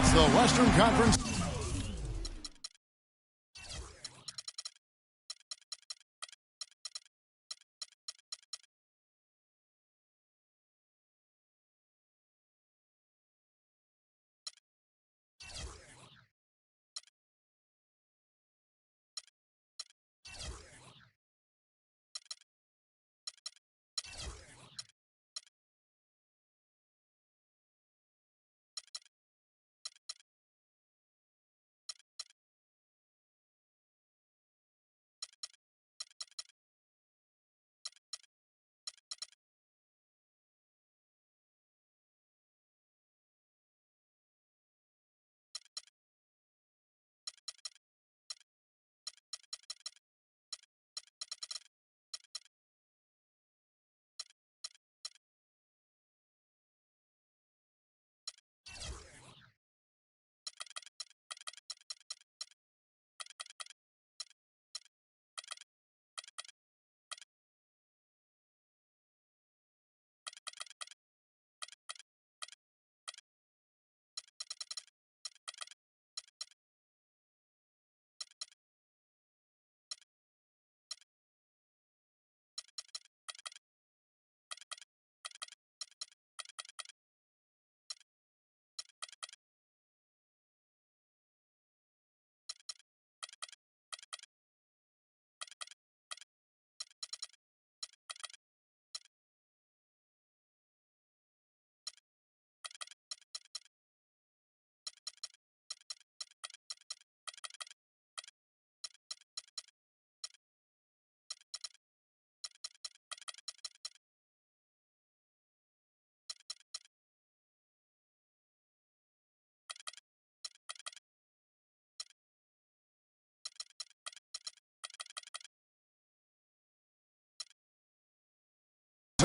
It's the Western Conference.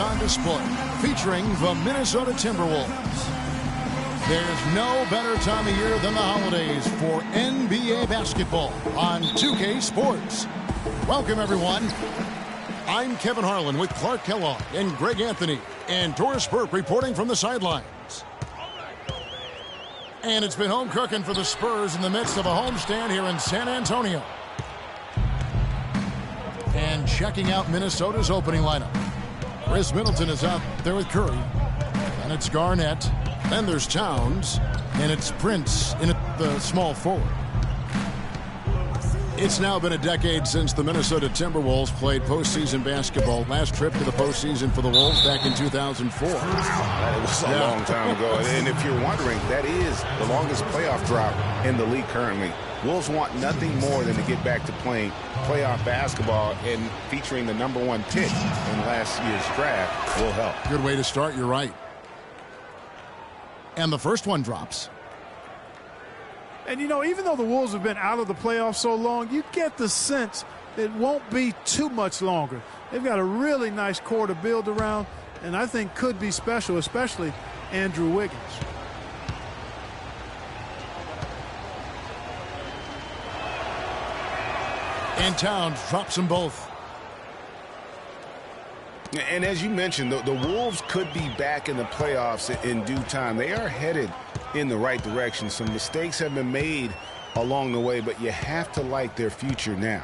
On display, featuring the Minnesota Timberwolves. There's no better time of year than the holidays for NBA basketball on 2K Sports. Welcome, everyone. I'm Kevin Harlan with Clark Kellogg and Greg Anthony, and Doris Burke reporting from the sidelines. And it's been home cooking for the Spurs in the midst of a homestand here in San Antonio. And checking out Minnesota's opening lineup. Chris Middleton is out there with Curry. And it's Garnett. Then there's Towns. And it's Prince in the small forward. It's now been a decade since the Minnesota Timberwolves played postseason basketball. Last trip to the postseason for the Wolves back in 2004. That was a long time ago. And if you're wondering, that is the longest playoff drought in the league currently. Wolves want nothing more than to get back to playing playoff basketball, and featuring the #1 pick in last year's draft will help. Good way to start, you're right. And the first one drops. And, you know, even though the Wolves have been out of the playoffs so long, you get the sense it won't be too much longer. They've got a really nice core to build around, and I think could be special, especially Andrew Wiggins. And Towns drops them both. And as you mentioned, the Wolves could be back in the playoffs in due time. They are headed in the right direction. Some mistakes have been made along the way, but you have to like their future now.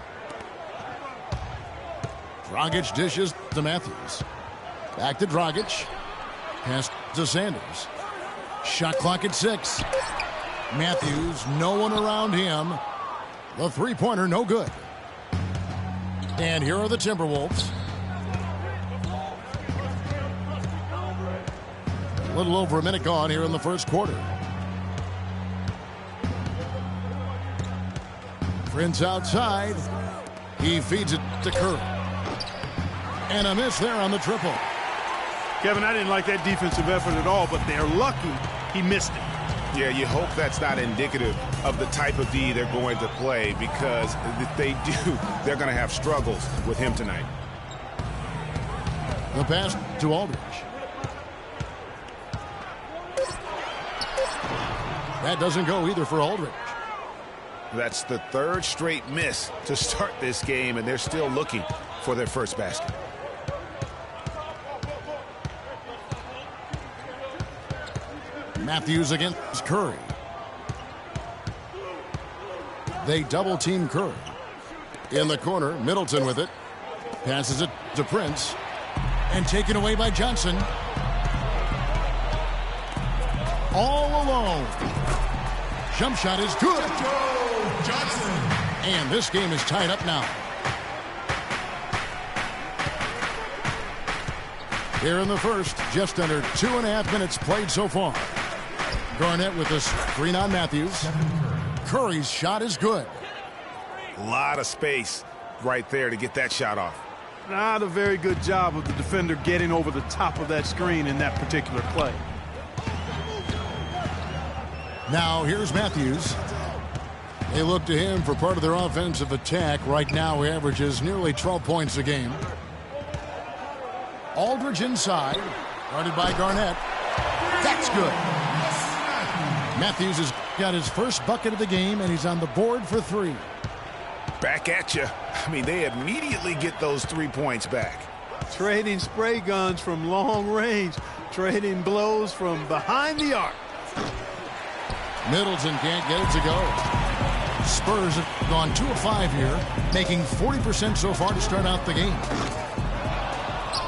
Dragic dishes to Matthews. Back to Dragic. Pass to Sanders. Shot clock at 6. Matthews, no one around him. The three-pointer, no good. And here are the Timberwolves. A little over a minute gone here in the first quarter. Prince outside. He feeds it to Curry. And a miss there on the triple. Kevin, I didn't like that defensive effort at all, but they're lucky he missed it. Yeah, you hope that's not indicative of the type of D they're going to play, because if they do, they're going to have struggles with him tonight. The pass to Aldridge. That doesn't go either for Aldridge. That's the third straight miss to start this game, and they're still looking for their first basket. Matthews against Curry. They double team Curry. In the corner, Middleton with it. Passes it to Prince. And taken away by Johnson. All alone. Jump shot is good. Johnson. And this game is tied up now. Here in the first, just under 2.5 minutes played so far. Garnett with the screen on Matthews. Curry's shot is good. A lot of space right there to get that shot off. Not a very good job of the defender getting over the top of that screen in that particular play. Now here's Matthews. They look to him for part of their offensive attack. Right now he averages nearly 12 points a game. Aldridge inside, guarded by Garnett. That's good. Matthews has got his first bucket of the game, and he's on the board for 3. Back at you. I mean, they immediately get those 3 points back. Trading spray guns from long range, trading blows from behind the arc. Middleton can't get it to go. Spurs have gone 2 of 5 here, making 40% so far to start out the game.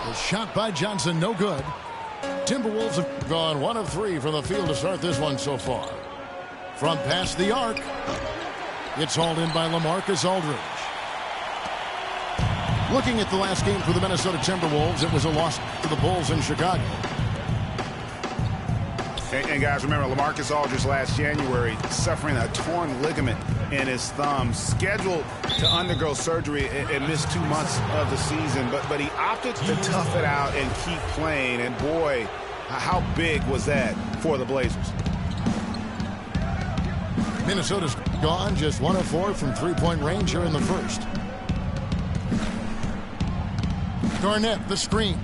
The shot by Johnson, no good. Timberwolves have gone 1 of 3 from the field to start this one so far. From past the arc, it's hauled in by LaMarcus Aldridge. Looking at the last game for the Minnesota Timberwolves, it was a loss to the Bulls in Chicago. And guys, remember, LaMarcus Aldridge last January suffering a torn ligament in his thumb, scheduled to undergo surgery and miss 2 months of the season. But he opted to tough it out and keep playing. And boy, how big was that for the Blazers? Minnesota's gone just 1 of 4 from 3-point range here in the first. Garnett, the screen.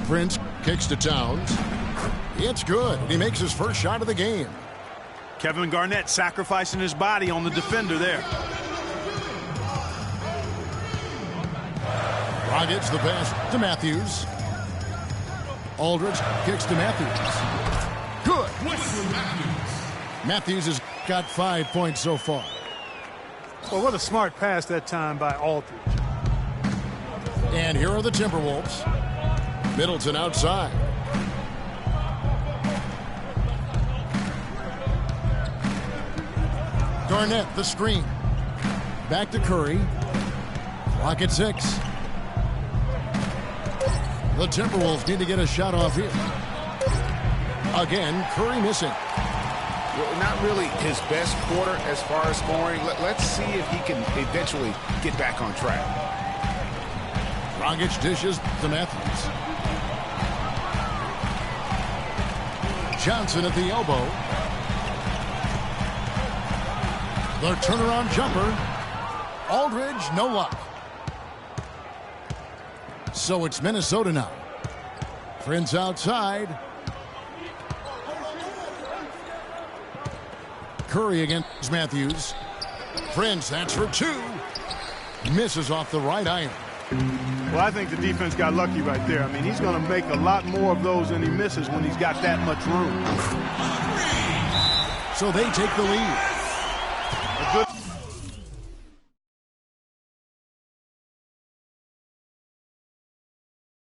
Prince kicks to Towns. It's good. He makes his first shot of the game. Kevin Garnett sacrificing his body on the defender there. Rockets the pass to Matthews. Aldridge kicks to Matthews. Good. Matthews has got 5 points so far. Well, what a smart pass that time by Aldridge. And here are the Timberwolves. Middleton outside. Garnett, the screen. Back to Curry. Clock at 6. The Timberwolves need to get a shot off here. Again, Curry missing. Well, not really his best quarter as far as scoring. Let's see if he can eventually get back on track. Dragic dishes to Matthews. Johnson at the elbow. The turnaround jumper. Aldridge, no luck. So it's Minnesota now. Prince outside. Curry against Matthews. Prince, that's for 2. Misses off the right iron. Well, I think the defense got lucky right there. I mean, he's going to make a lot more of those than he misses when he's got that much room. So they take the lead. A good